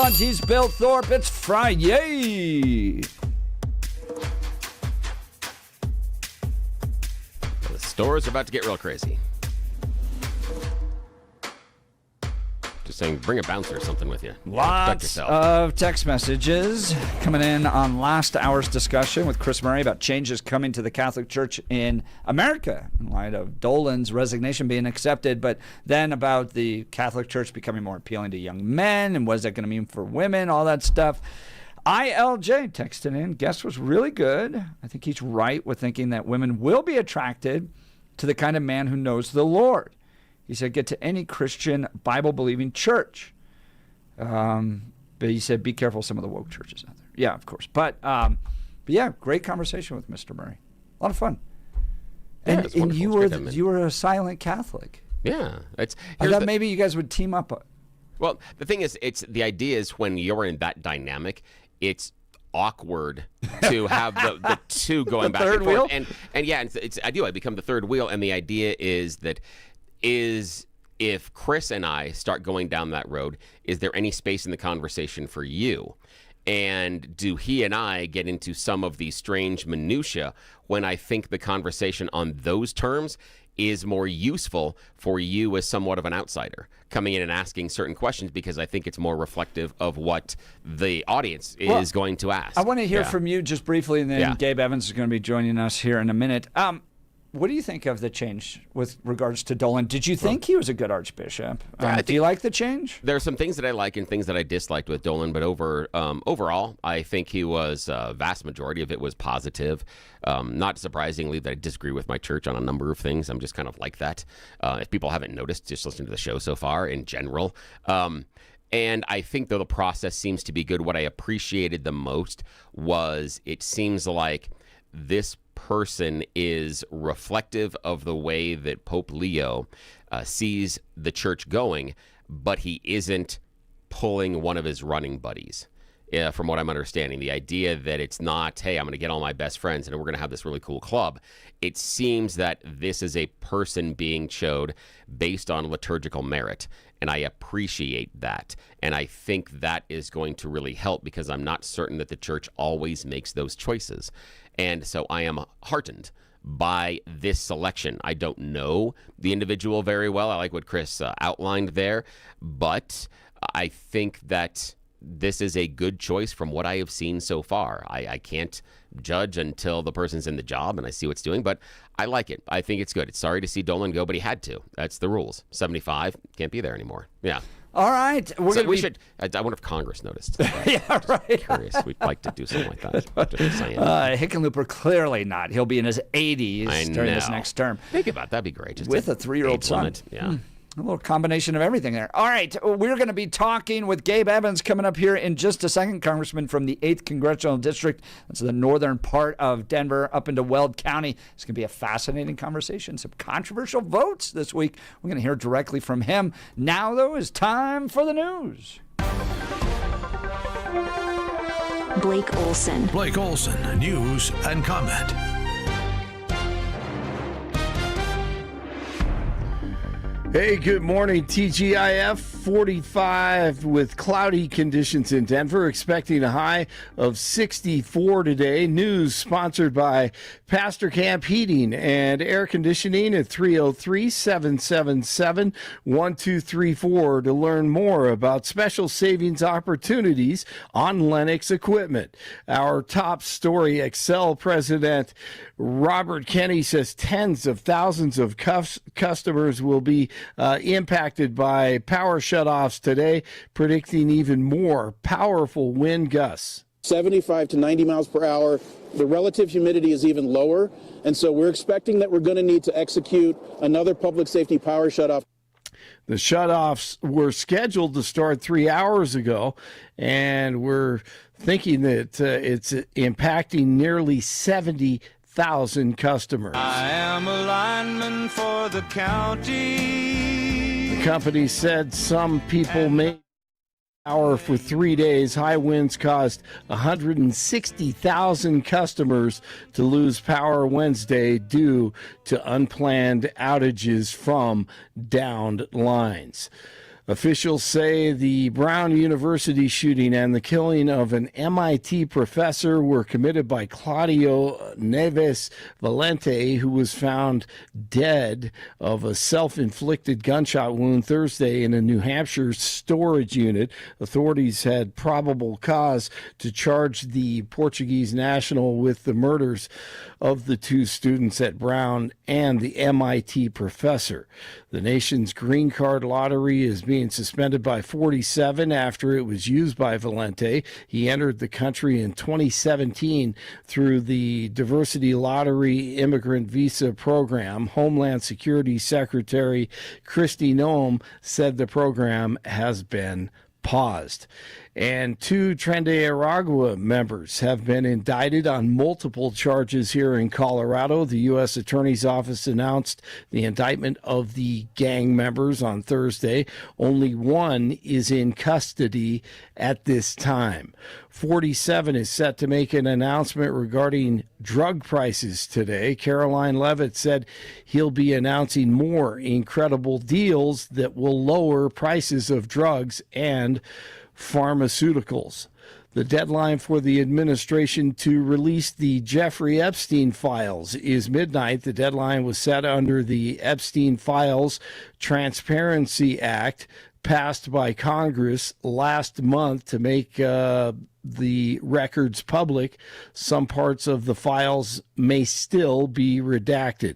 Monty's Bill Thorpe. It's Friday. The stores are about to get real crazy. Just saying, bring a bouncer or something with you. Lots of text messages coming in on last hour's discussion with Chris Murray about changes coming to the Catholic Church in America in light of Dolan's resignation being accepted, but then about the Catholic Church becoming more appealing to young men and what is that going to mean for women, all that stuff. ILJ texted in. Guest was really good. I think he's right with thinking that women will be attracted to the kind of man who knows the Lord. He said, get to any Christian Bible-believing church. But he said, be careful of some of the woke churches out there. Yeah, of course. But yeah, great conversation with Mr. Murray. A lot of fun. Yeah, and you were a silent Catholic. Yeah. I thought maybe you guys would team up. Well, the thing is, the idea is when you're in that dynamic, it's awkward to have the two going back and forth. And yeah, I become the third wheel. And the idea is that if Chris and I start going down that road, is there any space in the conversation for you? And do he and I get into some of these strange minutia when I think the conversation on those terms is more useful for you as somewhat of an outsider coming in and asking certain questions, because I think it's more reflective of what the audience is going to ask. I want to hear from you just briefly, and then Gabe Evans is going to be joining us here in a minute. What do you think of the change with regards to Dolan? Did you think he was a good archbishop? Do you like the change? There are some things that I like and things that I disliked with Dolan, but overall, I think he was, vast majority of it was positive. Not surprisingly that I disagree with my church on a number of things. I'm just kind of like that. If people haven't noticed, just listen to the show so far in general. And I think, though, the process seems to be good. What I appreciated the most was it seems like this person is reflective of the way that Pope Leo sees the church going, but he isn't pulling one of his running buddies. From what I'm understanding, the idea that it's not, hey, I'm going to get all my best friends and we're going to have this really cool club. It seems that this is a person being chosen based on liturgical merit, and I appreciate that. And I think that is going to really help, because I'm not certain that the church always makes those choices. And so I am heartened by this selection. I don't know the individual very well. I like what Chris outlined there, but I think that this is a good choice from what I have seen so far. I can't judge until the person's in the job and I see what's doing, but I like it. I think it's good. It's sorry to see Dolan go, but he had to. That's the rules. 75, can't be there anymore. Yeah. All right. I wonder if Congress noticed. Yeah, right. Curious. We'd like to do something like that. Just saying. Hickenlooper, clearly not. He'll be in his 80s during this next term. Think about it. That'd be great. Just with a 3-year-old son. Yeah. A little combination of everything there. All right, we're going to be talking with Gabe Evans coming up here in just a second, Congressman from the 8th Congressional District. That's the northern part of Denver up into Weld County. It's going to be a fascinating conversation. Some controversial votes this week. We're going to hear directly from him. Now, though, is time for the news. Blake Olson. Blake Olson, news and comment. Hey, good morning. TGIF 45 with cloudy conditions in Denver, expecting a high of 64 today. News sponsored by Pastor Camp Heating and Air Conditioning at 303-777-1234 to learn more about special savings opportunities on Lennox equipment. Our top story, Excel President Robert Kenney says tens of thousands of customers will be impacted by power shutoffs today, predicting even more powerful wind gusts. 75 to 90 miles per hour. The relative humidity is even lower, and so we're expecting that we're going to need to execute another public safety power shutoff. The shutoffs were scheduled to start 3 hours ago, and we're thinking that it's impacting nearly 70,000 customers. I am a lineman for the county. The company said some people may power for 3 days. High winds caused 160,000 customers to lose power Wednesday due to unplanned outages from downed lines. Officials say the Brown University shooting and the killing of an MIT professor were committed by Claudio Neves Valente, who was found dead of a self-inflicted gunshot wound Thursday in a New Hampshire storage unit. Authorities had probable cause to charge the Portuguese national with the murders of the two students at Brown and the MIT professor. The nation's green card lottery is being suspended by 47 after it was used by Valente. He entered the country in 2017 through the Diversity Lottery Immigrant Visa Program. Homeland Security Secretary Kristi Noem said the program has been paused. And two Tren de Aragua members have been indicted on multiple charges here in Colorado. The U.S. Attorney's Office announced the indictment of the gang members on Thursday. Only one is in custody at this time. 47 is set to make an announcement regarding drug prices today. Caroline Levitt said he'll be announcing more incredible deals that will lower prices of drugs and pharmaceuticals. The deadline for the administration to release the Jeffrey Epstein files is midnight. The deadline was set under the Epstein Files Transparency Act, passed by Congress last month to make the records public. Some parts of the files may still be redacted.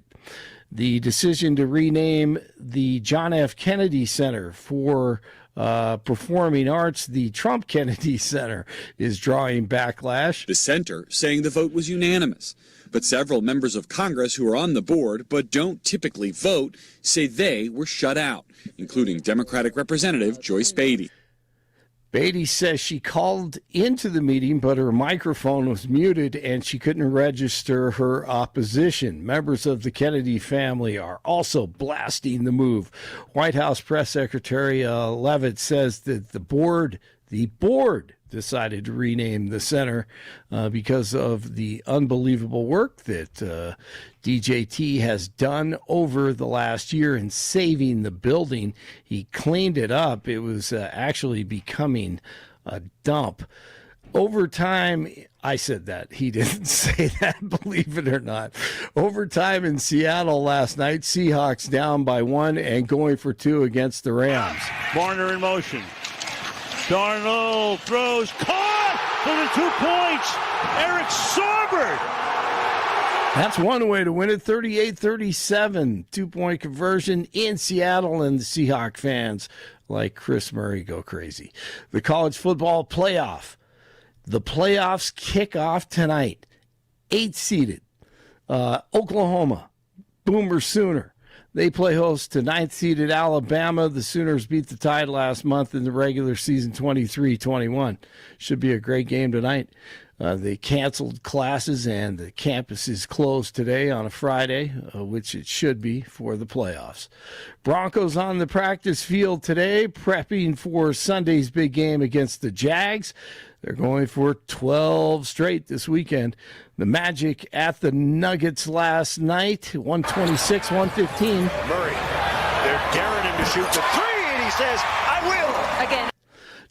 The decision to rename the John F. Kennedy Center for Performing Arts the Trump Kennedy Center is drawing backlash. The center saying the vote was unanimous, but several members of Congress who are on the board but don't typically vote say they were shut out, including Democratic Representative Joyce Beatty. Beatty says she called into the meeting, but her microphone was muted and she couldn't register her opposition. Members of the Kennedy family are also blasting the move. White House Press Secretary Levitt says that the board decided to rename the center because of the unbelievable work that DJT has done over the last year in saving the building. He cleaned it up. It was actually becoming a dump. Over time, I said that. He didn't say that, believe it or not. Overtime in Seattle last night, Seahawks down by 1 and going for 2 against the Rams. Warner in motion. Darnold throws, caught for the 2 points. Eric Saubert. That's one way to win it, 38-37. 2-point conversion in Seattle, and the Seahawk fans like Chris Murray go crazy. The college football playoff. The playoffs kick off tonight. 8-seeded Oklahoma, Boomer Sooner. They play host to 9th-seeded Alabama. The Sooners beat the Tide last month in the regular season 23-21. Should be a great game tonight. They canceled classes and the campus is closed today on a Friday, which it should be for the playoffs. Broncos on the practice field today, prepping for Sunday's big game against the Jags. They're going for 12 straight this weekend. The Magic at the Nuggets last night, 126-115. Murray, they're daring him to shoot the 3, and he says, I will. Again.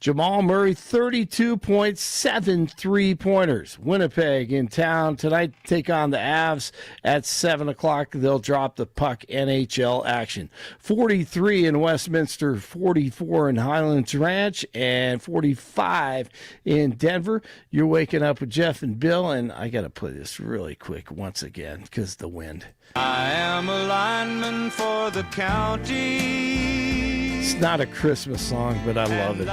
Jamal Murray, 32.7 3-pointers. Winnipeg in town tonight take on the Avs at 7 o'clock. They'll drop the puck NHL action. 43 in Westminster, 44 in Highlands Ranch, and 45 in Denver. You're waking up with Jeff and Bill, and I got to play this really quick once again because the wind. I am a lineman for the county. It's not a Christmas song, but I love it.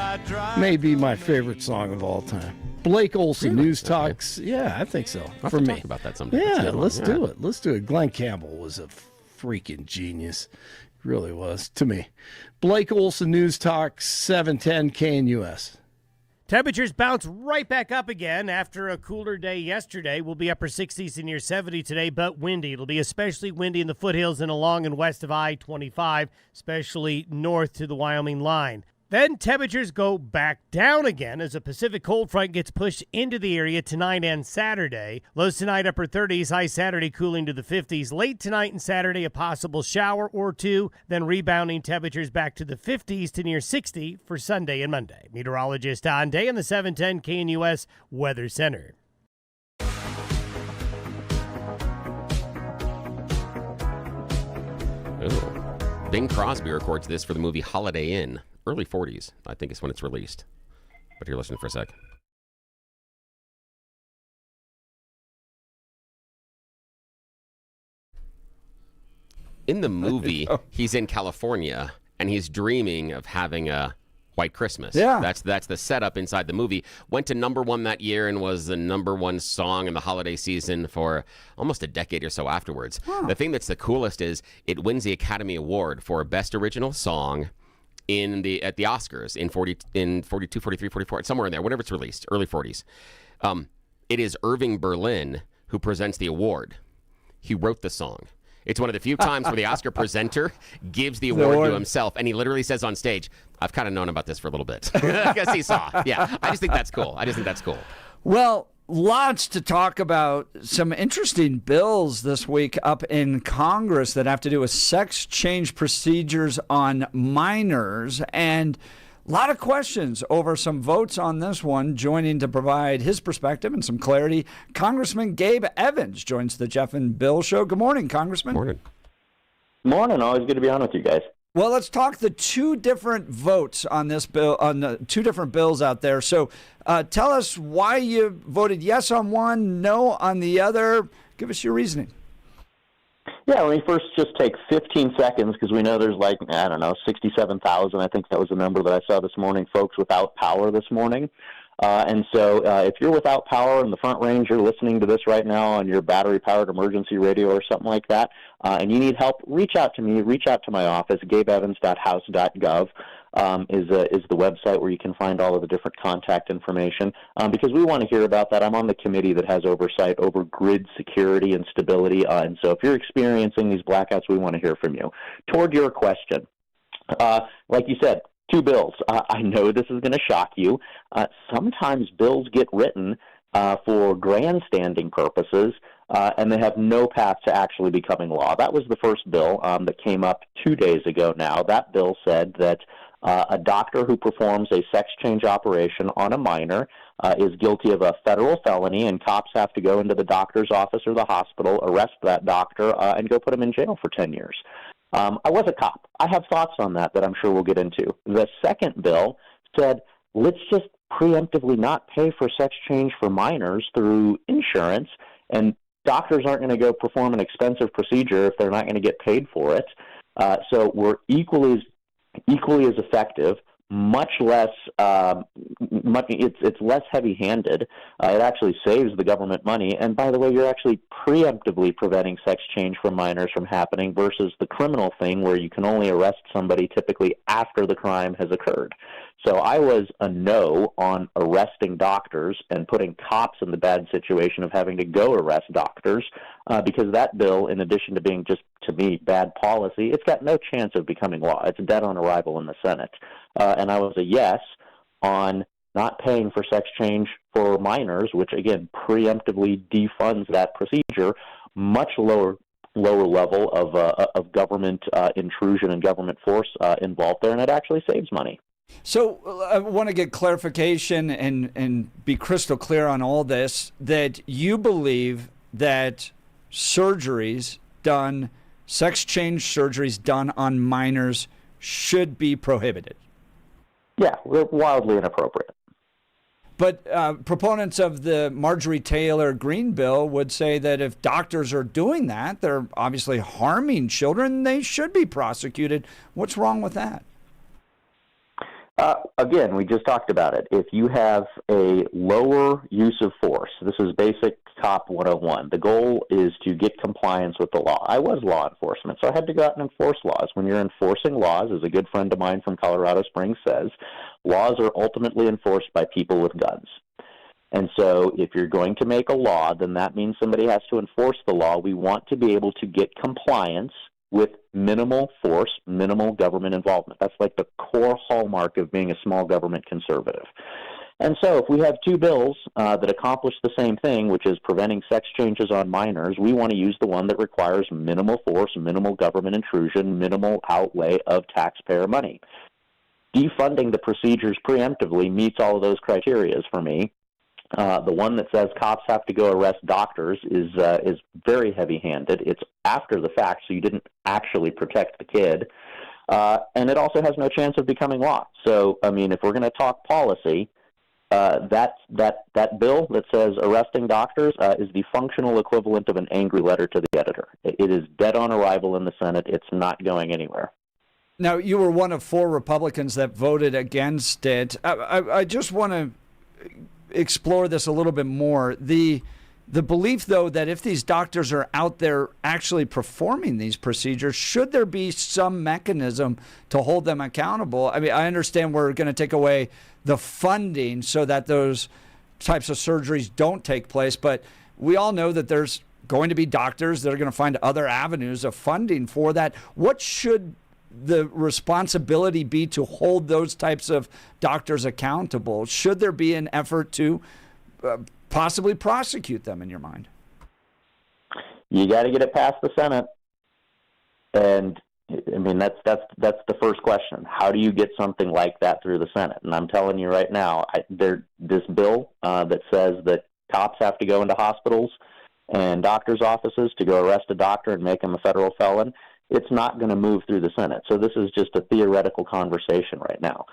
Maybe my favorite song of all time. Blake Olson, News Talks. Yeah, I think so. We'll for me. talk about that someday. Yeah, let's do it. Let's do it. Glenn Campbell was a freaking genius. He really was, to me. Blake Olson, News Talks, 710 KNUS. Temperatures bounce right back up again after a cooler day yesterday. We'll be upper 60s and near 70 today, but windy. It'll be especially windy in the foothills and along and west of I-25, especially north to the Wyoming line. Then temperatures go back down again as a Pacific cold front gets pushed into the area tonight and Saturday. Lows tonight upper 30s, high Saturday cooling to the 50s. Late tonight and Saturday a possible shower or two, then rebounding temperatures back to the 50s to near 60 for Sunday and Monday. Meteorologist Don Day in the 710 KNUS Weather Center. Ooh. Bing Crosby records this for the movie Holiday Inn. Early 40s, I think, is when it's released. But here, listen for a sec. In the movie, he's in California, and he's dreaming of having a white Christmas. Yeah. That's the setup inside the movie. Went to #1 that year and was the #1 song in the holiday season for almost a decade or so afterwards. Huh. The thing that's the coolest is it wins the Academy Award for Best Original Song at the Oscars in 42, 43, 44, somewhere in there, whenever it's released, early 40s. It is Irving Berlin who presents the award. He wrote the song. It's one of the few times where the Oscar presenter gives the award to himself, and he literally says on stage, I've kind of known about this for a little bit. I guess he saw. Yeah, I just think that's cool. Well, lots to talk about. Some interesting bills this week up in Congress that have to do with sex change procedures on minors, and a lot of questions over some votes on this one. Joining to provide his perspective and some clarity, Congressman Gabe Evans joins the Jeff and Bill show. Good morning, Congressman. Morning. Always good to be on with you guys. Well, let's talk the two different votes on this bill, on the two different bills out there. So tell us why you voted yes on one, no on the other. Give us your reasoning. Yeah, let me first just take 15 seconds because we know there's 67,000. I think that was the number that I saw this morning, folks without power this morning. And so if you're without power in the Front Range, you're listening to this right now on your battery-powered emergency radio or something like that, and you need help, reach out to me, reach out to my office. GabeEvans.house.gov is the website where you can find all of the different contact information, because we want to hear about that. I'm on the committee that has oversight over grid security and stability, and so if you're experiencing these blackouts, we want to hear from you. Toward your question, like you said, two bills. I know this is going to shock you. Sometimes bills get written for grandstanding purposes, and they have no path to actually becoming law. That was the first bill that came up 2 days ago now. That bill said that a doctor who performs a sex change operation on a minor is guilty of a federal felony, and cops have to go into the doctor's office or the hospital, arrest that doctor, and go put him in jail for 10 years. I was a cop. I have thoughts on that I'm sure we'll get into. The second bill said, let's just preemptively not pay for sex change for minors through insurance, and doctors aren't going to go perform an expensive procedure if they're not going to get paid for it. So we're equally as effective, much less, it's less heavy-handed. It actually saves the government money. And by the way, you're actually preemptively preventing sex change for minors from happening versus the criminal thing where you can only arrest somebody typically after the crime has occurred. So I was a no on arresting doctors and putting cops in the bad situation of having to go arrest doctors, because that bill, in addition to being just, to me, bad policy, it's got no chance of becoming law. It's dead on arrival in the Senate. And I was a yes on not paying for sex change for minors, which, again, preemptively defunds that procedure, much lower level of government intrusion and government force involved there, and it actually saves money. So I want to get clarification and be crystal clear on all this, that you believe that sex change surgeries done on minors should be prohibited. Yeah, they're wildly inappropriate. But proponents of the Marjorie Taylor Greene bill would say that if doctors are doing that, they're obviously harming children, they should be prosecuted. What's wrong with that? Again, we just talked about it. If you have a lower use of force, this is basic cop 101. The goal is to get compliance with the law. I was law enforcement, so I had to go out and enforce laws. When you're enforcing laws, as a good friend of mine from Colorado Springs says, laws are ultimately enforced by people with guns. And so if you're going to make a law, then that means somebody has to enforce the law. We want to be able to get compliance with minimal force, minimal government involvement. That's like the core hallmark of being a small government conservative. And so if we have two bills that accomplish the same thing, which is preventing sex changes on minors, we want to use the one that requires minimal force, minimal government intrusion, minimal outlay of taxpayer money. Defunding the procedures preemptively meets all of those criteria for me. The one that says cops have to go arrest doctors is very heavy-handed. It's after the fact, so you didn't actually protect the kid. And it also has no chance of becoming law. So, I mean, if we're going to talk policy, that bill that says arresting doctors is the functional equivalent of an angry letter to the editor. It is dead on arrival in the Senate. It's not going anywhere. Now, you were one of 4 Republicans that voted against it. I just want to explore this a little bit more. The belief, though, that if these doctors are out there actually performing these procedures, should there be some mechanism to hold them accountable? I mean, I understand we're going to take away the funding so that those types of surgeries don't take place, but we all know that there's going to be doctors that are going to find other avenues of funding for that. What should the responsibility be to hold those types of doctors accountable? Should there be an effort to possibly prosecute them, in your mind? You got to get it past the Senate, and I mean that's the first question. How do you get something like that through the Senate? And I'm telling you right now, this bill that says that cops have to go into hospitals and doctors' offices to go arrest a doctor and make him a federal felon, it's not going to move through the Senate. So this is just a theoretical conversation right now.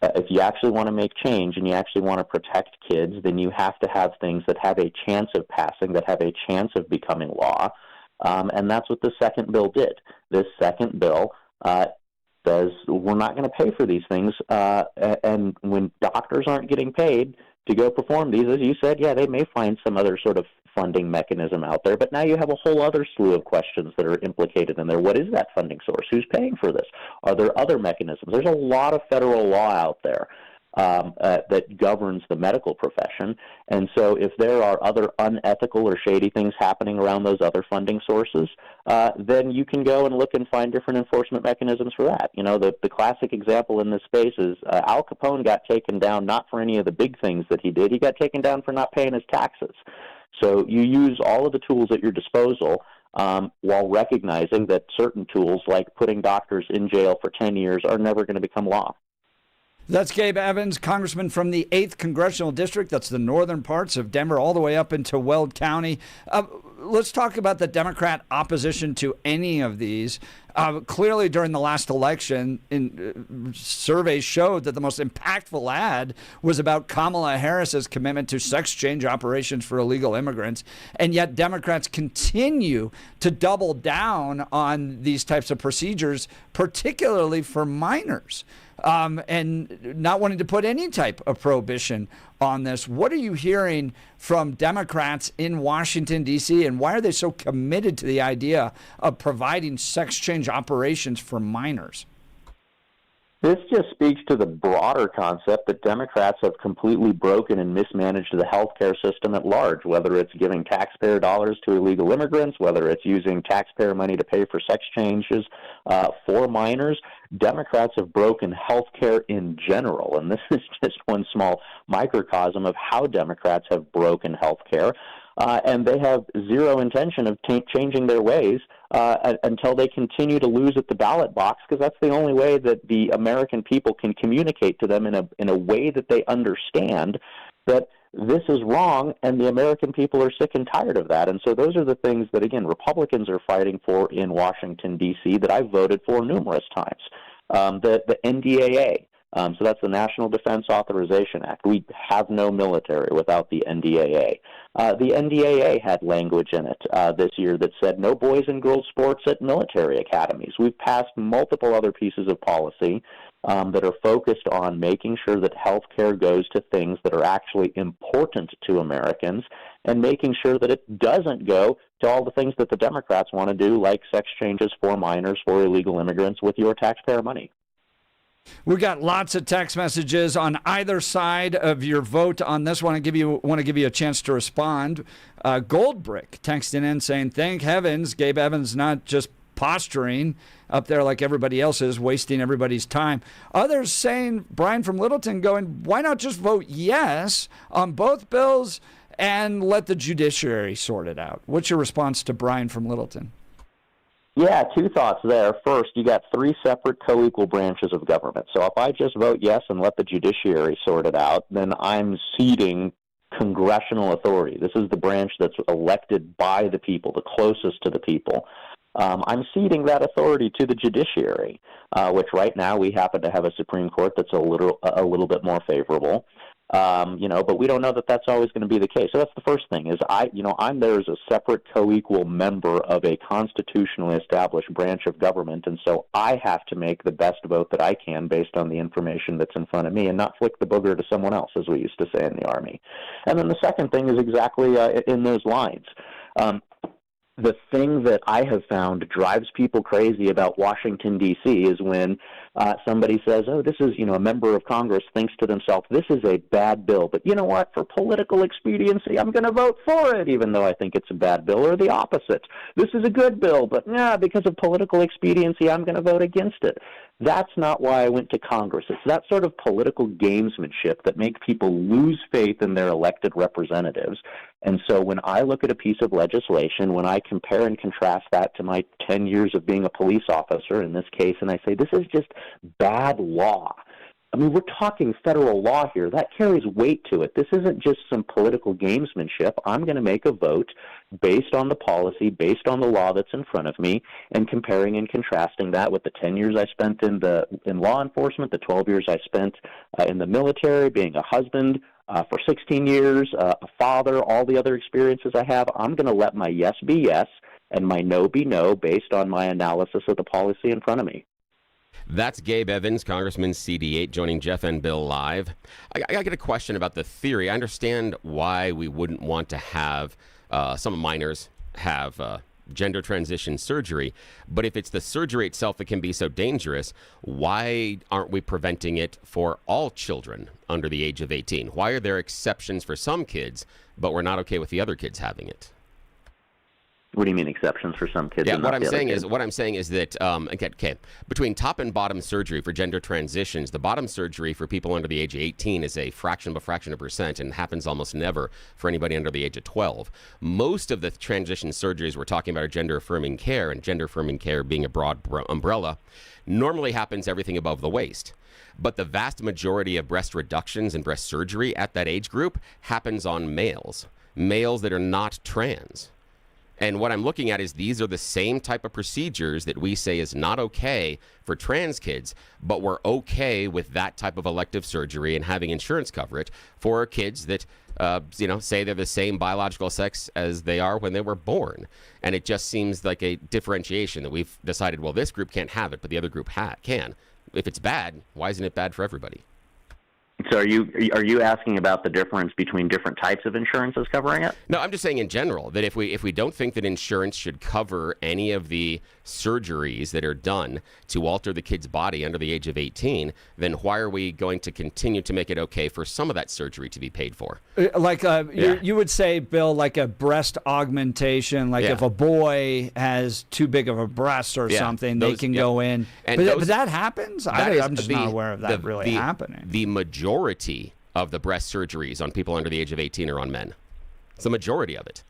If you actually want to make change and you actually want to protect kids, then you have to have things that have a chance of passing, that have a chance of becoming law. And that's what the second bill did. This second bill says we're not going to pay for these things. And when doctors aren't getting paid to go perform these, as you said, yeah, they may find some other sort of funding mechanism out there, but now you have a whole other slew of questions that are implicated in there. What is that funding source? Who's paying for this? Are there other mechanisms? There's a lot of federal law out there that governs the medical profession, and so if there are other unethical or shady things happening around those other funding sources, then you can go and look and find different enforcement mechanisms for that. You know, the classic example in this space is Al Capone got taken down not for any of the big things that he did. He got taken down for not paying his taxes. So you use all of the tools at your disposal while recognizing that certain tools, like putting doctors in jail for 10 years, are never going to become law. That's Gabe Evans, congressman from the 8th Congressional District. That's the northern parts of Denver, all the way up into Weld County. Let's talk about the Democrat opposition to any of these. Clearly, during the last election, surveys showed that the most impactful ad was about Kamala Harris's commitment to sex change operations for illegal immigrants. And yet Democrats continue to double down on these types of procedures, particularly for minors. And not wanting to put any type of prohibition on this. What are you hearing from Democrats in Washington, D.C., and why are they so committed to the idea of providing sex change operations for minors? This just speaks to the broader concept that Democrats have completely broken and mismanaged the healthcare system at large, whether it's giving taxpayer dollars to illegal immigrants, whether it's using taxpayer money to pay for sex changes for minors. Democrats have broken healthcare in general, and this is just one small microcosm of how Democrats have broken healthcare. And they have zero intention of changing their ways until they continue to lose at the ballot box, because that's the only way that the American people can communicate to them in a way that they understand that this is wrong, and the American people are sick and tired of that. And so those are the things that, again, Republicans are fighting for in Washington, D.C., that I've voted for numerous times. The NDAA. So that's the National Defense Authorization Act. We have no military without the NDAA. The NDAA had language in it this year that said no boys and girls sports at military academies. We've passed multiple other pieces of policy that are focused on making sure that health care goes to things that are actually important to Americans, and making sure that it doesn't go to all the things that the Democrats want to do, like sex changes for minors, for illegal immigrants, with your taxpayer money. We got lots of text messages on either side of your vote on this one. I want to give you a chance to respond. Goldbrick texting in saying, "Thank heavens Gabe Evans not just posturing up there like everybody else is, wasting everybody's time. Others saying, Brian from Littleton going, why not just vote yes on both bills and let the judiciary sort it out? What's your response to Brian from Littleton? Yeah, two thoughts there. First, you got three separate co-equal branches of government. So if I just vote yes and let the judiciary sort it out, then I'm ceding congressional authority. This is the branch that's elected by the people, the closest to the people. I'm ceding that authority to the judiciary, which right now we happen to have a Supreme Court that's a little bit more favorable. But we don't know that that's always going to be the case. So that's the first thing is I'm there as a separate co-equal member of a constitutionally established branch of government. And so I have to make the best vote that I can based on the information that's in front of me and not flick the booger to someone else, as we used to say in the Army. And then the second thing is exactly in those lines. The thing that I have found drives people crazy about Washington, D.C. is when somebody says, oh, this is, a member of Congress thinks to themselves, this is a bad bill. But you know what? For political expediency, I'm going to vote for it, even though I think it's a bad bill, or the opposite. This is a good bill, but because of political expediency, I'm going to vote against it. That's not why I went to Congress. It's that sort of political gamesmanship that make people lose faith in their elected representatives. And so when I look at a piece of legislation, when I compare and contrast that to my 10 years of being a police officer in this case, and I say, this is just bad law. I mean, we're talking federal law here. That carries weight to it. This isn't just some political gamesmanship. I'm going to make a vote based on the policy, based on the law that's in front of me, and comparing and contrasting that with the 10 years I spent in law enforcement, the 12 years I spent in the military, being a husband for 16 years, a father, all the other experiences I have. I'm going to let my yes be yes and my no be no based on my analysis of the policy in front of me. That's Gabe Evans, Congressman CD8, joining Jeff and Bill live. I get a question about the theory. I understand why we wouldn't want to have some minors have gender transition surgery, but if it's the surgery itself that can be so dangerous, why aren't we preventing it for all children under the age of 18? Why are there exceptions for some kids, but we're not okay with the other kids having it? What do you mean exceptions for some kids? Yeah, what I'm saying is that between top and bottom surgery for gender transitions, the bottom surgery for people under the age of 18 is a fraction of a percent and happens almost never for anybody under the age of 12. Most of the transition surgeries we're talking about are gender affirming care, and gender affirming care being a broad umbrella normally happens everything above the waist. But the vast majority of breast reductions and breast surgery at that age group happens on males that are not trans. And what I'm looking at is these are the same type of procedures that we say is not okay for trans kids, but we're okay with that type of elective surgery and having insurance cover it for kids that, say they're the same biological sex as they are when they were born. And it just seems like a differentiation that we've decided, well, this group can't have it, but the other group can. If it's bad, why isn't it bad for everybody? So are you asking about the difference between different types of insurances covering it? No, I'm just saying in general that if we don't think that insurance should cover any of the surgeries that are done to alter the kid's body under the age of 18, then why are we going to continue to make it okay for some of that surgery to be paid for? You would say, Bill, like a breast augmentation, like if a boy has too big of a breast or something, they can go in. But that happens? I'm just not aware of that really happening. The majority of the breast surgeries on people under the age of 18 are on men. It's the majority of it.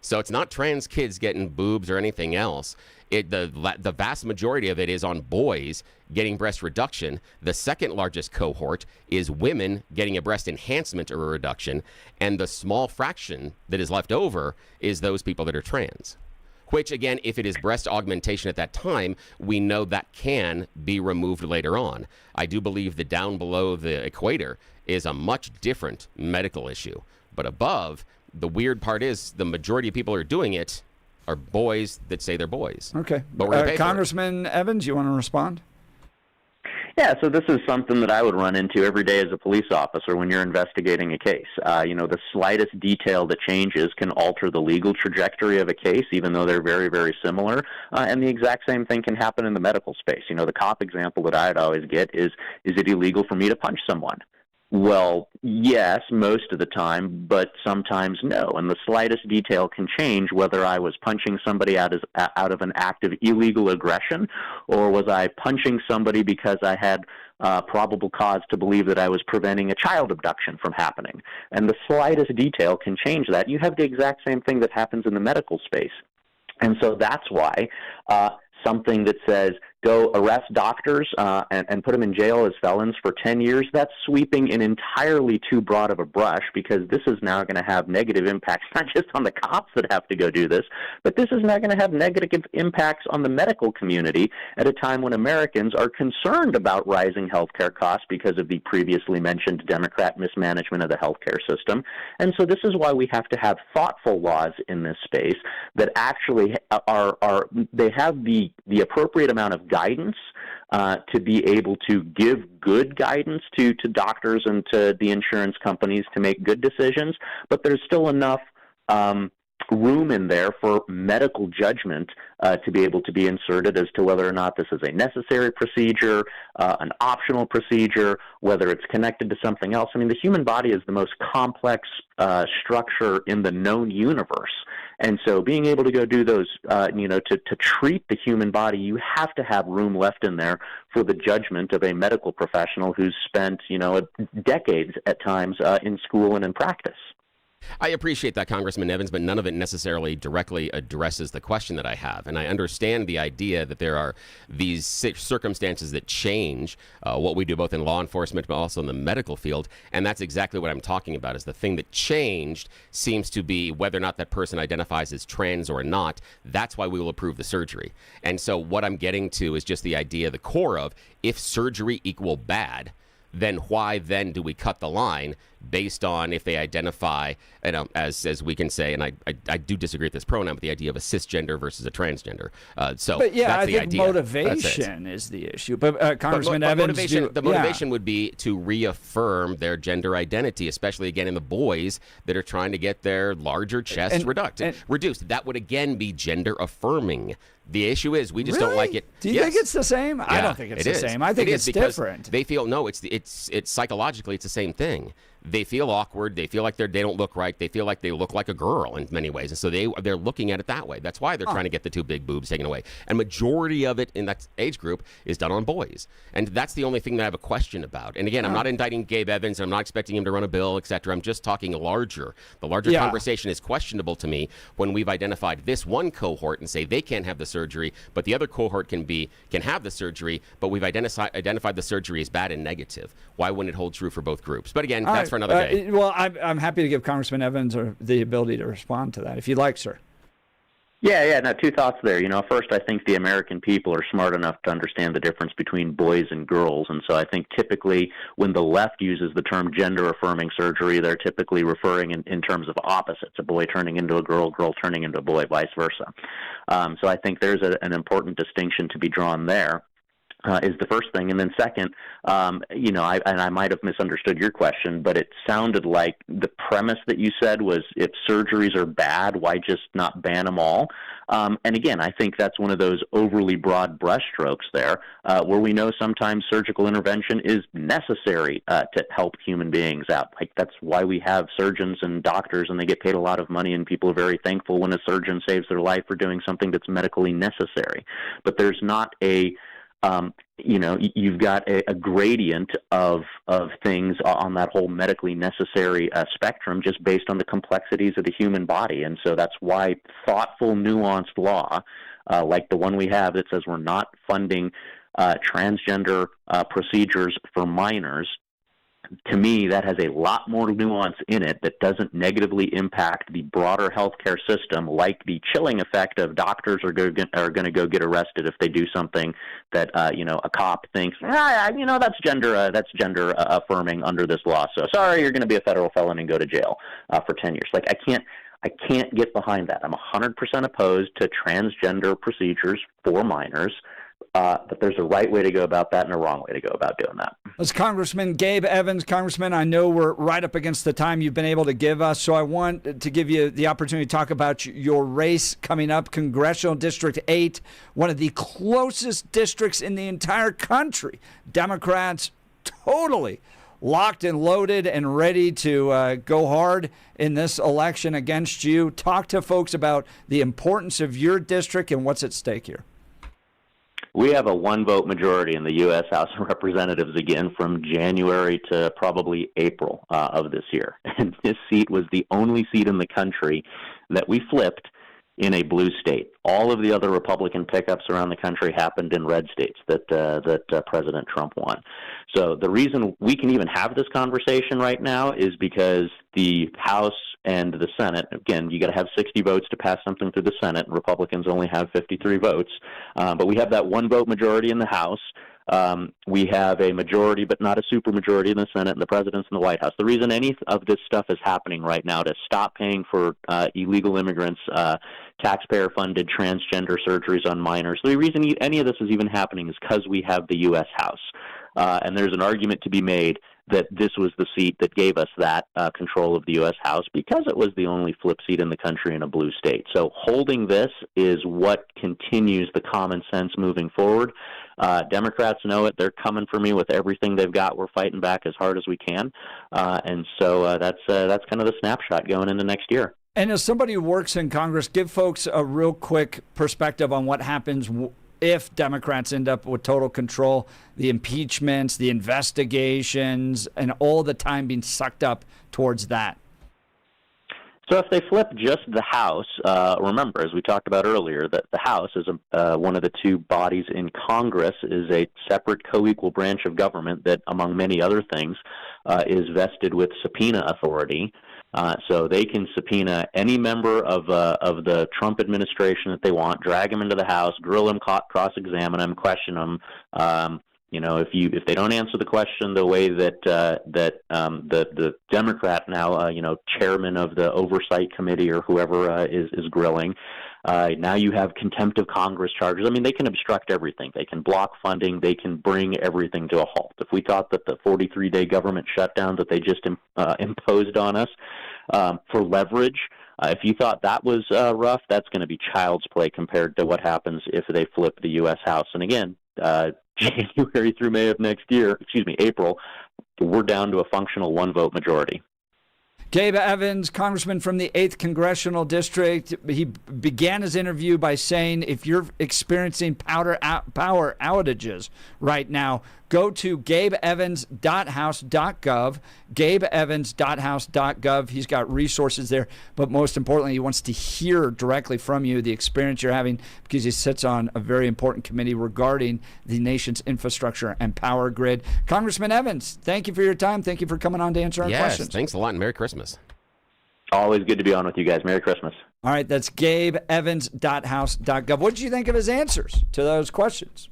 So it's not trans kids getting boobs or anything else. The vast majority of it is on boys getting breast reduction. The second largest cohort is women getting a breast enhancement or a reduction. And the small fraction that is left over is those people that are trans. Which, again, if it is breast augmentation at that time, we know that can be removed later on. I do believe that down below the equator is a much different medical issue. But above, the weird part is the majority of people who are doing it are boys that say they're boys. Okay. But we're gonna pay for it. Congressman Evans, you want to respond? Yeah, so this is something that I would run into every day as a police officer when you're investigating a case. The slightest detail that changes can alter the legal trajectory of a case, even though they're very, very similar. And the exact same thing can happen in the medical space. The cop example that I'd always get is it illegal for me to punch someone? Well, yes, most of the time, but sometimes no. And the slightest detail can change whether I was punching somebody out of an act of illegal aggression, or was I punching somebody because I had probable cause to believe that I was preventing a child abduction from happening. And the slightest detail can change that. You have the exact same thing that happens in the medical space. And so that's why something that says go arrest doctors and put them in jail as felons for 10 years, that's sweeping in entirely too broad of a brush, because this is now going to have negative impacts, not just on the cops that have to go do this, but this is now going to have negative impacts on the medical community at a time when Americans are concerned about rising healthcare costs because of the previously mentioned Democrat mismanagement of the healthcare system. And so this is why we have to have thoughtful laws in this space that actually they have the appropriate amount of guidance to be able to give good guidance to doctors and to the insurance companies to make good decisions, but there's still enough room in there for medical judgment to be able to be inserted as to whether or not this is a necessary procedure, an optional procedure, whether it's connected to something else. I mean, the human body is the most complex structure in the known universe. And so being able to go do those, to treat the human body, you have to have room left in there for the judgment of a medical professional who's spent, decades at times in school and in practice. I appreciate that, Congressman Evans, but none of it necessarily directly addresses the question that I have. And I understand the idea that there are these circumstances that change what we do both in law enforcement but also in the medical field. And that's exactly what I'm talking about, is the thing that changed seems to be whether or not that person identifies as trans or not. That's why we will approve the surgery. And so what I'm getting to is just the idea, the core of, if surgery equal bad, then why then do we cut the line based on if they identify, as we can say, and I do disagree with this pronoun, but the idea of a cisgender versus a transgender. But yeah, that's I the think idea. Motivation is the issue. But Congressman Evans, the motivation would be to reaffirm their gender identity, especially again in the boys that are trying to get their larger chest reduced. That would again be gender affirming. The issue is we just don't like it. Do you think it's the same? Yeah, I don't think it's the same. I think it's different. They feel it's psychologically it's the same thing. They feel awkward. They feel like they don't look right. They feel like they look like a girl in many ways, and so they're looking at it that way. That's why they're trying to get the two big boobs taken away. And majority of it in that age group is done on boys, and that's the only thing that I have a question about. And again, I'm not indicting Gabe Evans, and I'm not expecting him to run a bill, etc. I'm just talking larger. The larger conversation is questionable to me when we've identified this one cohort and say they can't have the surgery, but the other cohort can have the surgery, but we've identified the surgery as bad and negative. Why wouldn't it hold true for both groups? But again, that's for another day. Well, I'm happy to give Congressman Evans the ability to respond to that, if you'd like, sir. Yeah. No, two thoughts there. First, I think the American people are smart enough to understand the difference between boys and girls. And so I think typically when the left uses the term gender-affirming surgery, they're typically referring in terms of opposites, a boy turning into a girl, girl turning into a boy, vice versa. So I think there's an important distinction to be drawn there. Is the first thing. And then second, I might have misunderstood your question, but it sounded like the premise that you said was if surgeries are bad, why just not ban them all? And again, I think that's one of those overly broad brushstrokes there, where we know sometimes surgical intervention is necessary to help human beings out. Like that's why we have surgeons and doctors, and they get paid a lot of money, and people are very thankful when a surgeon saves their life for doing something that's medically necessary. But there's not you've got a gradient of things on that whole medically necessary spectrum just based on the complexities of the human body. And so that's why thoughtful, nuanced law, like the one we have that says we're not funding transgender procedures for minors, to me, that has a lot more nuance in it that doesn't negatively impact the broader healthcare system, like the chilling effect of doctors are going to go get arrested if they do something that a cop thinks that's gender affirming under this law. So sorry, you're going to be a federal felon and go to jail for 10 years. Like I can't get behind that. I'm 100% opposed to transgender procedures for minors. But there's a right way to go about that and a wrong way to go about doing that. That's Congressman Gabe Evans. Congressman, I know we're right up against the time you've been able to give us, so I want to give you the opportunity to talk about your race coming up, Congressional District 8, one of the closest districts in the entire country. Democrats totally locked and loaded and ready to go hard in this election against you. Talk to folks about the importance of your district and what's at stake here. We have a one-vote majority in the U.S. House of Representatives again from January to probably April of this year. And this seat was the only seat in the country that we flipped in a blue state. All of the other Republican pickups around the country happened in red states that President Trump won. So the reason we can even have this conversation right now is because the House and the Senate, again, you got to have 60 votes to pass something through the Senate. Republicans only have 53 votes. But we have that one vote majority in the House. We have a majority, but not a supermajority in the Senate and the president's in the White House. The reason any of this stuff is happening right now to stop paying for illegal immigrants, taxpayer-funded transgender surgeries on minors, the reason any of this is even happening is because we have the U.S. House. And there's an argument to be made that this was the seat that gave us that control of the U.S. House because it was the only flip seat in the country in a blue state. So holding this is what continues the common sense moving forward. Democrats know it. They're coming for me with everything they've got. We're fighting back as hard as we can. And so that's kind of the snapshot going into next year. And as somebody who works in Congress, give folks a real quick perspective on what happens if Democrats end up with total control, the impeachments, the investigations, and all the time being sucked up towards that. So if they flip just the House, remember, as we talked about earlier, that the House is one of the two bodies in Congress, is a separate co-equal branch of government that, among many other things, is vested with subpoena authority. So they can subpoena any member of the Trump administration that they want, drag them into the House, grill them, cross-examine them, question them. If they don't answer the question the way that the Democrat now, chairman of the Oversight Committee or whoever is grilling, now you have contempt of Congress charges. I mean, they can obstruct everything. They can block funding. They can bring everything to a halt. If we thought that the 43-day government shutdown that they just imposed on us for leverage, if you thought that was rough, that's going to be child's play compared to what happens if they flip the U.S. House. And again, January through April, we're down to a functional one-vote majority. Gabe Evans, Congressman from the 8th Congressional District, he began his interview by saying, if you're experiencing power outages right now, go to gabeevans.house.gov, gabeevans.house.gov. He's got resources there, but most importantly, he wants to hear directly from you the experience you're having because he sits on a very important committee regarding the nation's infrastructure and power grid. Congressman Evans, thank you for your time. Thank you for coming on to answer our questions. Yes, thanks a lot, and Merry Christmas. Always good to be on with you guys. Merry Christmas. All right, that's gabeevans.house.gov. What did you think of his answers to those questions?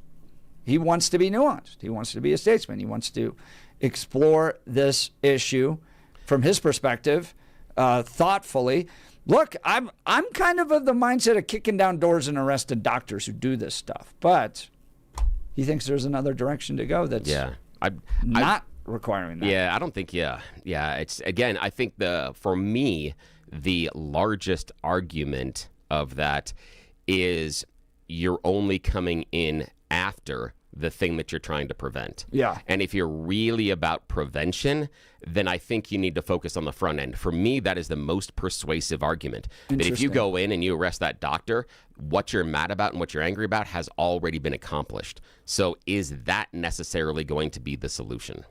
He wants to be nuanced. He wants to be a statesman. He wants to explore this issue from his perspective thoughtfully. Look, I'm kind of the mindset of kicking down doors and arresting doctors who do this stuff, but he thinks there's another direction to go that's not requiring that. Yeah, I don't think, it's, again, I think for me, the largest argument of that is you're only coming in after the thing that you're trying to prevent. Yeah. And if you're really about prevention, then I think you need to focus on the front end. For me, that is the most persuasive argument. That if you go in and you arrest that doctor, what you're mad about and what you're angry about has already been accomplished. So is that necessarily going to be the solution?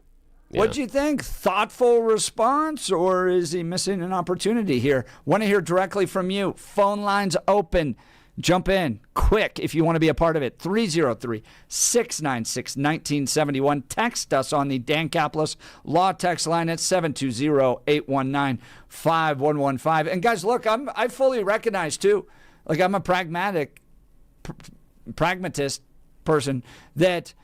What do you think? Thoughtful response, or is he missing an opportunity here? Want to hear directly from you. Phone lines open. Jump in quick if you want to be a part of it. 303-696-1971. Text us on the Dan Caplis Law Text line at 720-819-5115. And guys, look, I fully recognize too, like I'm a pragmatist person, that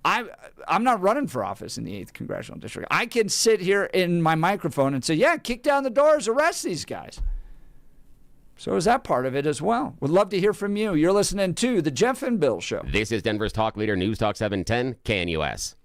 I'm not running for office in the 8th Congressional District. I can sit here in my microphone and say, yeah, kick down the doors, arrest these guys. So is that part of it as well? Would love to hear from you. You're listening to The Jeff and Bill Show. This is Denver's Talk Leader, News Talk 710, KNUS.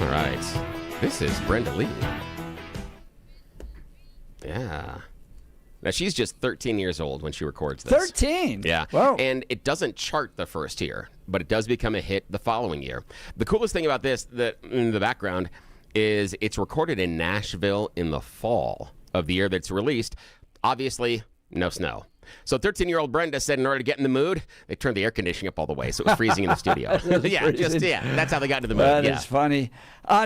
All right. This is Brenda Lee. Yeah. Now, she's just 13 years old when she records this. 13? Yeah. Whoa. And it doesn't chart the first year, but it does become a hit the following year. The coolest thing about this, that in the background, is it's recorded in Nashville in the fall of the year that's released. Obviously, no snow. So 13-year-old Brenda said in order to get in the mood, they turned the air conditioning up all the way, so it was freezing in the studio. That's how they got into the mood. That is funny.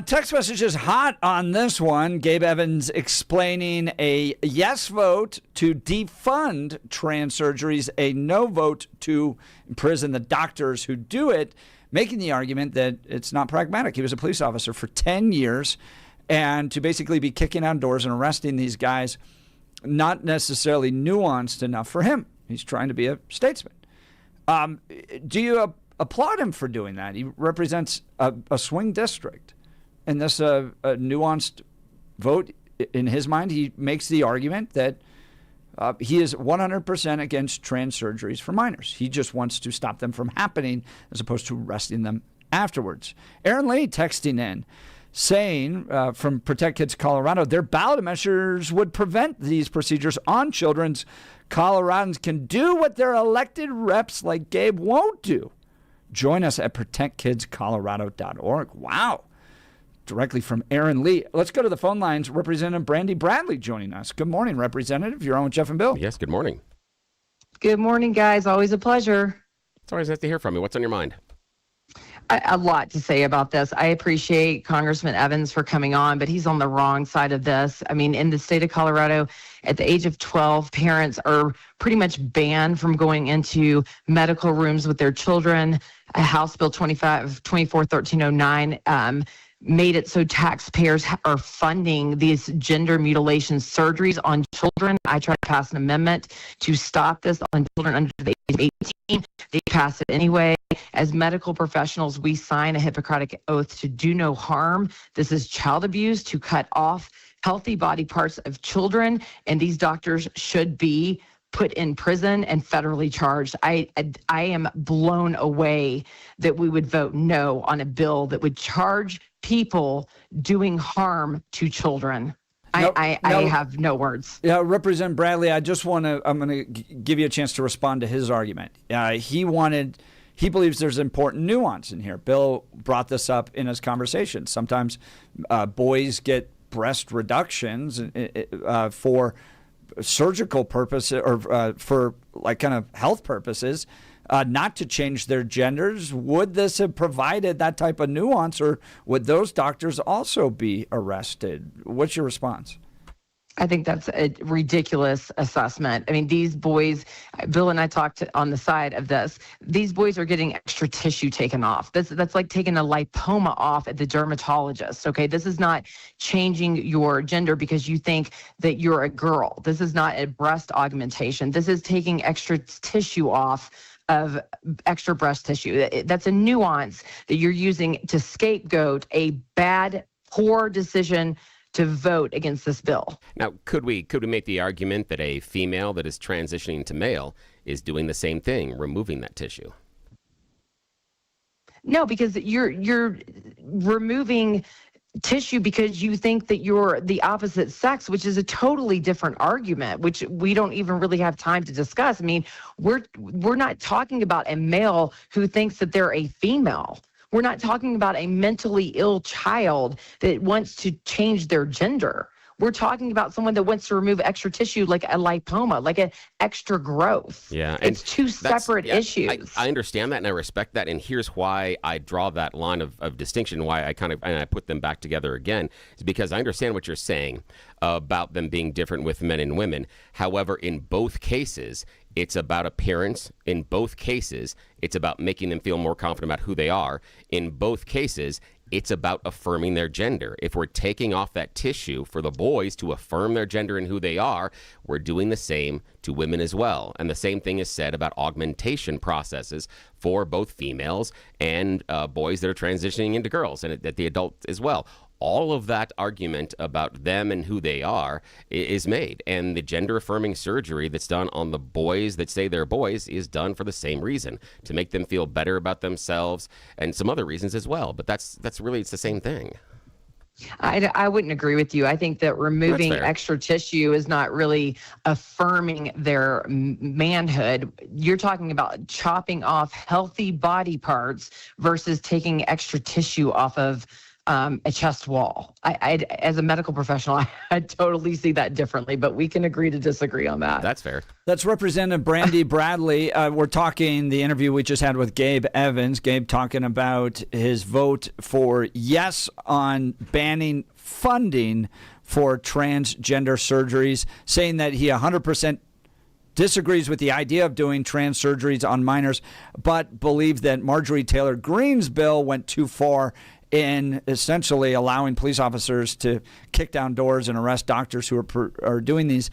Text message is hot on this one. Gabe Evans explaining a yes vote to defund trans surgeries, a no vote to imprison the doctors who do it, making the argument that it's not pragmatic. He was a police officer for 10 years, and to basically be kicking down doors and arresting these guys, not necessarily nuanced enough for him. He's trying to be a statesman. Do you applaud him for doing that? He represents a swing district. And this a nuanced vote, in his mind, he makes the argument that he is 100% against trans surgeries for minors. He just wants to stop them from happening as opposed to arresting them afterwards. Aaron Lee texting in, saying from Protect Kids Colorado, their ballot measures would prevent these procedures on children. Coloradans can do what their elected reps like Gabe won't do. Join us at protectkidscolorado.org. Wow. Directly from Aaron Lee. Let's go to the phone lines. Representative Brandy Bradley joining us. Good morning, Representative. You're on with Jeff and Bill. Yes, good morning. Good morning, guys. Always a pleasure. It's always nice to hear from you. What's on your mind? A lot to say about this. I appreciate Congressman Evans for coming on, but he's on the wrong side of this. I mean, in the state of Colorado, at the age of 12, parents are pretty much banned from going into medical rooms with their children. House Bill 241309 made it so taxpayers are funding these gender mutilation surgeries on children. I tried to pass an amendment to stop this on children under the age of 18. They passed it anyway. As medical professionals, we sign a Hippocratic oath to do no harm. This is child abuse, to cut off healthy body parts of children, and these doctors should be put in prison and federally charged. I am blown away that we would vote no on a bill that would charge people doing harm to children. I have no words. Yeah, Representative Bradley, I'm going to give you a chance to respond to his argument. He believes there's important nuance in here. Bill brought this up in his conversation. Sometimes boys get breast reductions for surgical purposes or for like kind of health purposes, not to change their genders. Would this have provided that type of nuance, or would those doctors also be arrested? What's your response? I think that's a ridiculous assessment. I mean, these boys, Bill and I talked on the side of this, these boys are getting extra tissue taken off. That's like taking a lipoma off at the dermatologist, okay? This is not changing your gender because you think that you're a girl. This is not a breast augmentation. This is taking extra tissue off of extra breast tissue. That's a nuance that you're using to scapegoat a bad, poor decision to vote against this bill. Now, could we make the argument that a female that is transitioning to male is doing the same thing, removing that tissue? No, because you're removing tissue because you think that you're the opposite sex, which is a totally different argument, which we don't even really have time to discuss. I mean, we're not talking about a male who thinks that they're a female. We're not talking about a mentally ill child that wants to change their gender. We're talking about someone that wants to remove extra tissue, like a lipoma, like an extra growth. Yeah, it's two separate issues. I understand that, and I respect that. And here's why I draw that line of distinction. Why I put them back together again is because I understand what you're saying about them being different with men and women. However, in both cases, it's about appearance. In both cases, it's about making them feel more confident about who they are. In both cases, it's about affirming their gender. If we're taking off that tissue for the boys to affirm their gender and who they are, we're doing the same to women as well. And the same thing is said about augmentation processes for both females and boys that are transitioning into girls and at the adult as well. all of that argument about them and who they are is made. And the gender affirming surgery that's done on the boys that say they're boys is done for the same reason, to make them feel better about themselves and some other reasons as well. But that's really, it's the same thing. I wouldn't agree with you. I think that removing extra tissue is not really affirming their manhood. You're talking about chopping off healthy body parts versus taking extra tissue off of a chest wall. I as a medical professional, I totally see that differently, but we can agree to disagree on that. That's fair. That's Representative Brandy Bradley. We're talking the interview we just had with Gabe Evans. Gabe talking about his vote for yes on banning funding for transgender surgeries, saying that he 100% disagrees with the idea of doing trans surgeries on minors, but believes that Marjorie Taylor Greene's bill went too far in essentially allowing police officers to kick down doors and arrest doctors who are doing these.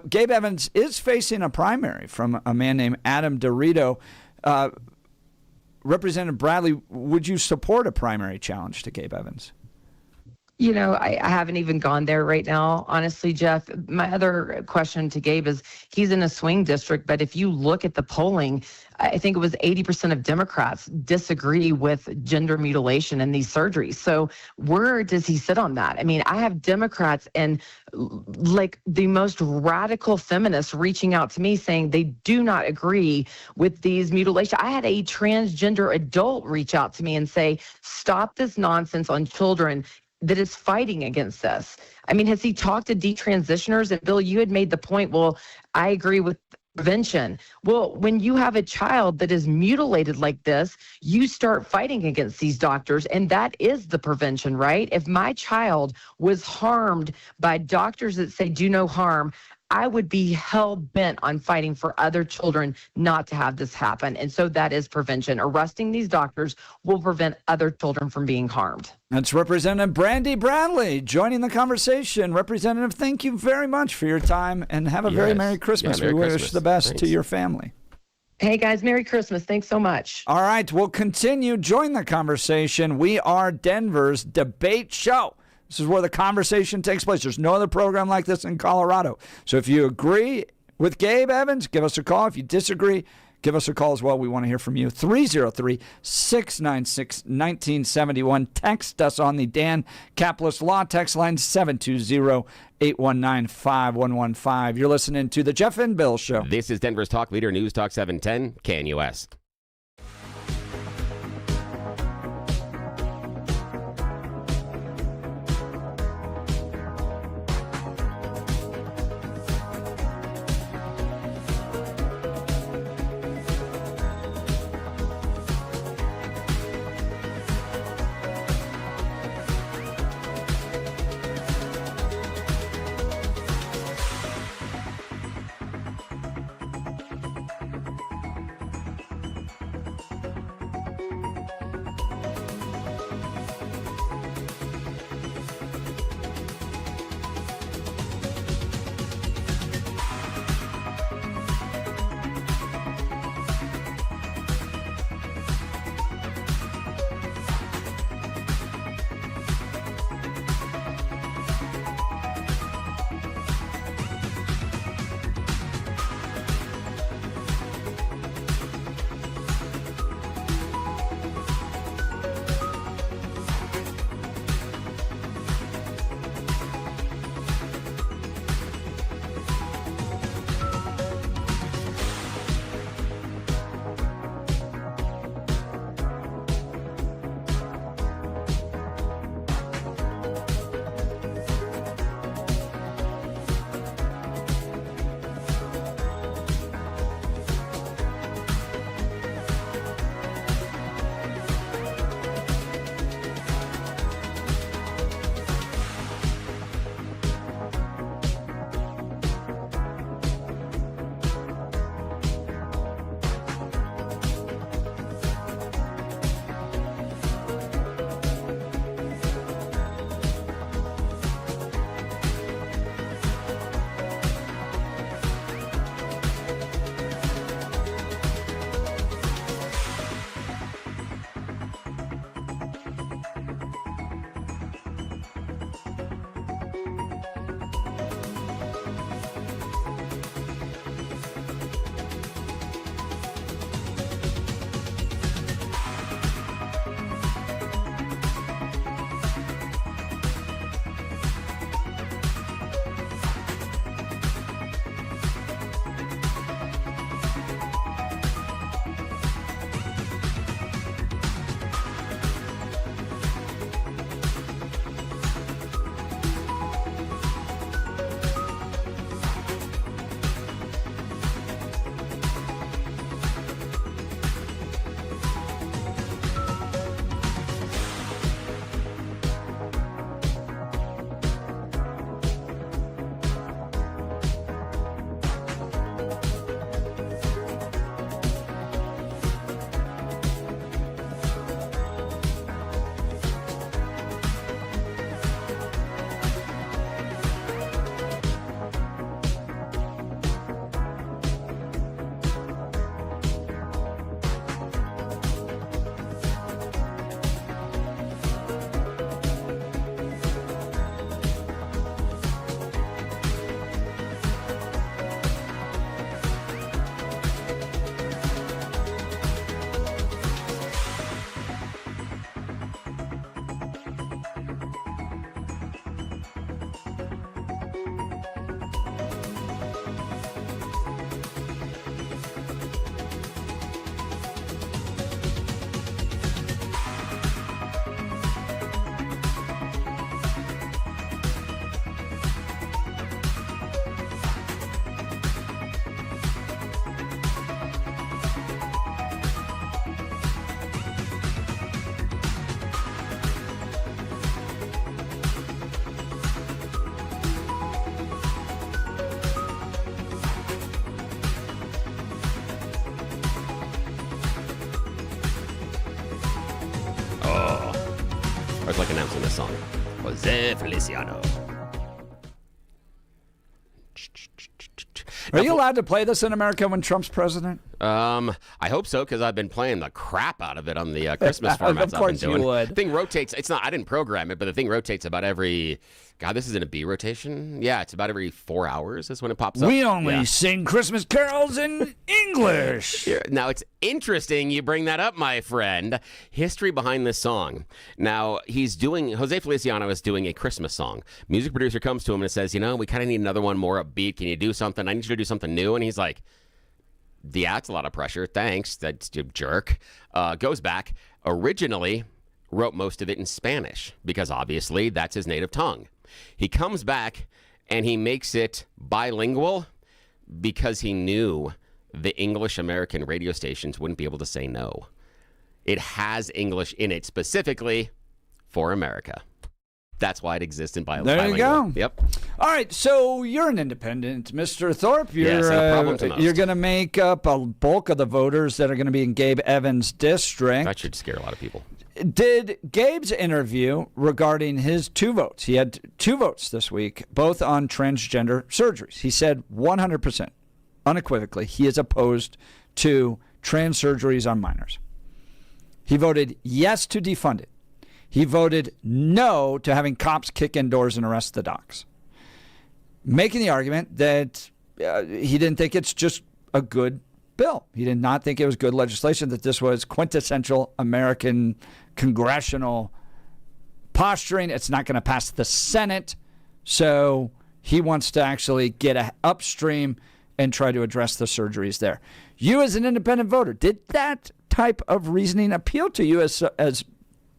Gabe Evans is facing a primary from a man named Adam Dorito. Representative Bradley, would you support a primary challenge to Gabe Evans? You know, I haven't even gone there right now, honestly, Jeff. My other question to Gabe is he's in a swing district, but if you look at the polling, I think it was 80% of Democrats disagree with gender mutilation and these surgeries. So where does he sit on that? I mean, I have Democrats and like the most radical feminists reaching out to me saying they do not agree with these mutilations. I had a transgender adult reach out to me and say, stop this nonsense on children that is fighting against this. I mean, has he talked to detransitioners? And Bill, you had made the point, well, I agree with prevention. Well, when you have a child that is mutilated like this, you start fighting against these doctors, and that is the prevention, right? If my child was harmed by doctors that say do no harm, I would be hell-bent on fighting for other children not to have this happen. And so that is prevention. Arresting these doctors will prevent other children from being harmed. That's Representative Brandy Bradley joining the conversation. Representative, thank you very much for your time, and have a very Merry Christmas. Merry we wish Christmas. the best Thanks. to your family. Hey, guys, Merry Christmas. Thanks so much. All right, we'll continue. Join the conversation. We are Denver's debate show. This is where the conversation takes place. There's no other program like this in Colorado. So if you agree with Gabe Evans, give us a call. If you disagree, give us a call as well. We want to hear from you. 303-696-1971. Text us on the Dan Caplis Law text line 720-819-5115. You're listening to The Jeff and Bill Show. This is Denver's Talk Leader, News Talk 710, KNUS. Or it's like announcing the song. Jose Feliciano. Are you allowed to play this in America when Trump's president? I hope so, because I've been playing the crap out of it on the Christmas formats Of course I've been doing. you would. The thing rotates. It's not. I didn't program it, but the thing rotates about every. God, this is in a B rotation. Yeah, it's about every 4 hours is when it pops up. We only sing Christmas carols in English. Now, it's interesting you bring that up, my friend. History behind this song. Now, Jose Feliciano is doing a Christmas song. Music producer comes to him and says, we kind of need another one more upbeat. Can you do something? I need you to do something new. And he's like, yeah, it's a lot of pressure. Thanks. That's a jerk. Goes back. Originally wrote most of it in Spanish because obviously that's his native tongue. He comes back and he makes it bilingual because he knew the English American radio stations wouldn't be able to say no. It has English in it specifically for America. That's why it exists in bilingual. There you go. Yep. All right, so you're an independent, Mr. Thorpe. Yes, no problem to most. You're going to make up a bulk of the voters that are going to be in Gabe Evans' district. That should scare a lot of people. Did Gabe's interview regarding his 2 votes, he had 2 votes this week, both on transgender surgeries. He said 100%, unequivocally, he is opposed to trans surgeries on minors. He voted yes to defund it. He voted no to having cops kick in doors and arrest the docs, making the argument that he didn't think it's just a good bill. He did not think it was good legislation, that this was quintessential American congressional posturing. It's not going to pass the Senate, so he wants to actually get upstream and try to address the surgeries there. You as an independent voter, did that type of reasoning appeal to you as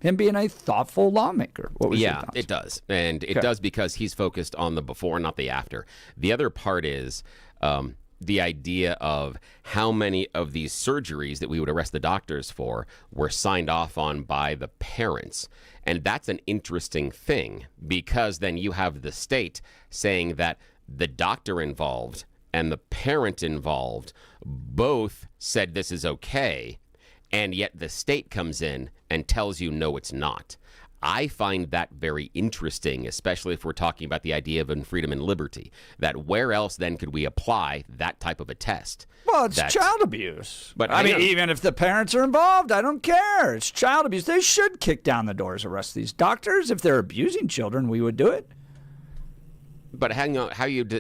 him being a thoughtful lawmaker? What was your thoughts? It does. And it does because he's focused on the before, not the after. The other part is the idea of how many of these surgeries that we would arrest the doctors for were signed off on by the parents. And that's an interesting thing because then you have the state saying that the doctor involved and the parent involved both said this is okay, and yet the state comes in and tells you no, it's not. I find that very interesting, especially if we're talking about the idea of freedom and liberty, that where else then could we apply that type of a test? Well, it's child abuse. But I mean, even if the parents are involved, I don't care. It's child abuse. They should kick down the doors, arrest these doctors. If they're abusing children, we would do it. But hang on,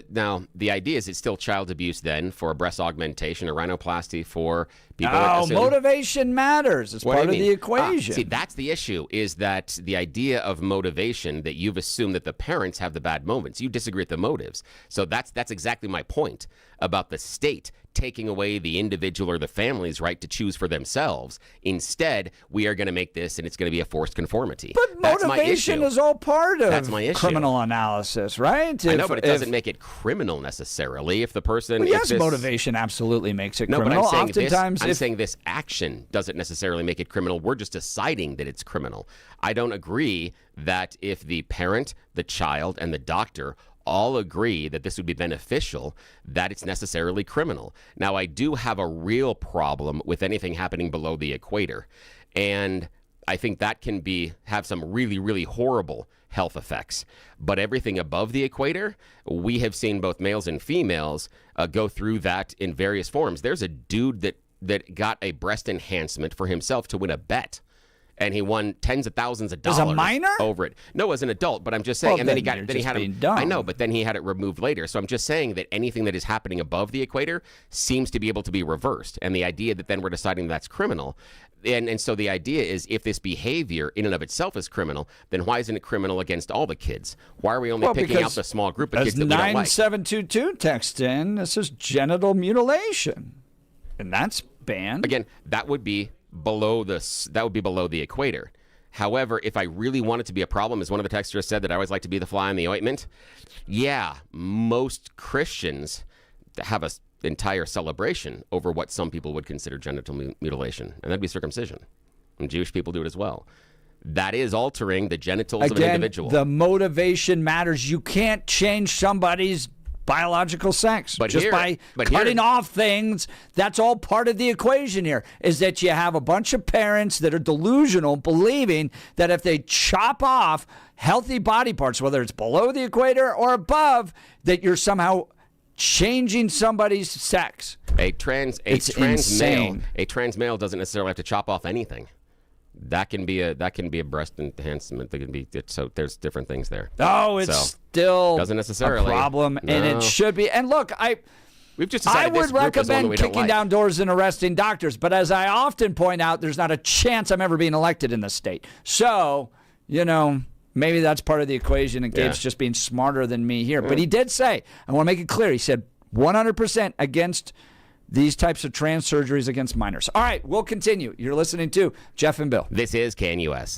now the idea is it's still child abuse then for breast augmentation or rhinoplasty for people. Oh, motivation matters. It's part of the equation. See, that's the issue, is that the idea of motivation, that you've assumed that the parents have the bad moments. You disagree with the motives. So that's exactly my point about the state taking away the individual or the family's right to choose for themselves. Instead, we are going to make this, and it's going to be a forced conformity. But motivation is all part of criminal analysis, right? I know, but it doesn't make it criminal necessarily. If the person... Well, yes, motivation absolutely makes it criminal. No, but I'm saying this action doesn't necessarily make it criminal. We're just deciding that it's criminal. I don't agree that if the parent, the child, and the doctor all agree that this would be beneficial, that it's necessarily criminal. Now, I do have a real problem with anything happening below the equator. And I think that can have some really, really horrible health effects. But everything above the equator, we have seen both males and females go through that in various forms. There's a dude that got a breast enhancement for himself to win a bet. And he won tens of thousands of dollars. As a minor? Over it. No, as an adult. But I'm just saying. Well, and then he had it. Dumb. I know, but then he had it removed later. So I'm just saying that anything that is happening above the equator seems to be able to be reversed. And the idea that then we're deciding that's criminal. And so the idea is, if this behavior in and of itself is criminal, then why isn't it criminal against all the kids? Why are we only picking out the small group of kids that we don't like? 9722 text in, this is genital mutilation. And that's banned. Again, that would be below the equator. However, if I really want it to be a problem, as one of the texters said, that I always like to be the fly in the ointment, yeah, most Christians have an entire celebration over what some people would consider genital mutilation, and that'd be circumcision. And Jewish people do it as well. That is altering the genitals of an individual. The motivation matters. You can't change somebody's biological sex. But just here- by but here- cutting off things, that's all part of the equation here, is that you have a bunch of parents that are delusional, believing that if they chop off healthy body parts, whether it's below the equator or above, that you're somehow changing somebody's sex. A trans insane. male doesn't necessarily have to chop off anything. That can be a breast enhancement. That can be so. There's different things there. Oh, it's So, still doesn't necessarily a problem, and No. it should be. And look, We've just I decided would this group is the one recommend we don't kicking like. down doors and arresting doctors, but as I often point out, there's not a chance I'm ever being elected in this state. So, maybe that's part of the equation, and Gabe's just being smarter than me here. But he did say, I want to make it clear, he said 100% against these types of trans surgeries against minors. All right, we'll continue. You're listening to Jeff and Bill. This is CanUS.